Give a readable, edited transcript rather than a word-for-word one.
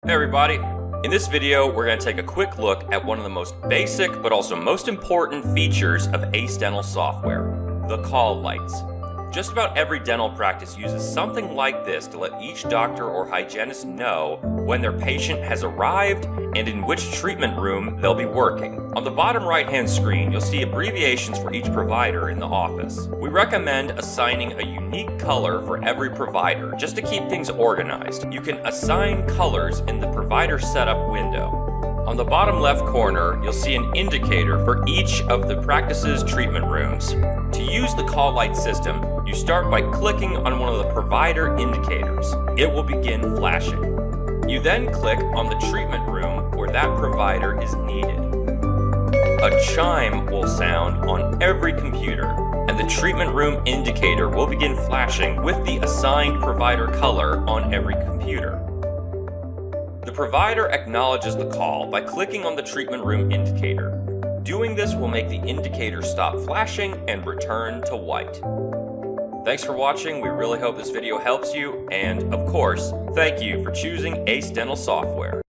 Hey everybody! In this video, we're going to take a quick look at one of the most basic but also most important features of Ace Dental software, the call lights. Just about every dental practice uses something like this to let each doctor or hygienist know when their patient has arrived and in which treatment room they'll be working. On the bottom right-hand screen, you'll see abbreviations for each provider in the office. We recommend assigning a unique color for every provider just to keep things organized. You can assign colors in the provider setup window. On the bottom left corner, you'll see an indicator for each of the practice's treatment rooms. To use the call light system, you start by clicking on one of the provider indicators. It will begin flashing. You then click on the treatment room where that provider is needed. A chime will sound on every computer, and the treatment room indicator will begin flashing with the assigned provider color on every computer. The provider acknowledges the call by clicking on the treatment room indicator. Doing this will make the indicator stop flashing and return to white. Thanks for watching. We really hope this video helps you, and of course, thank you for choosing Ace Dental software.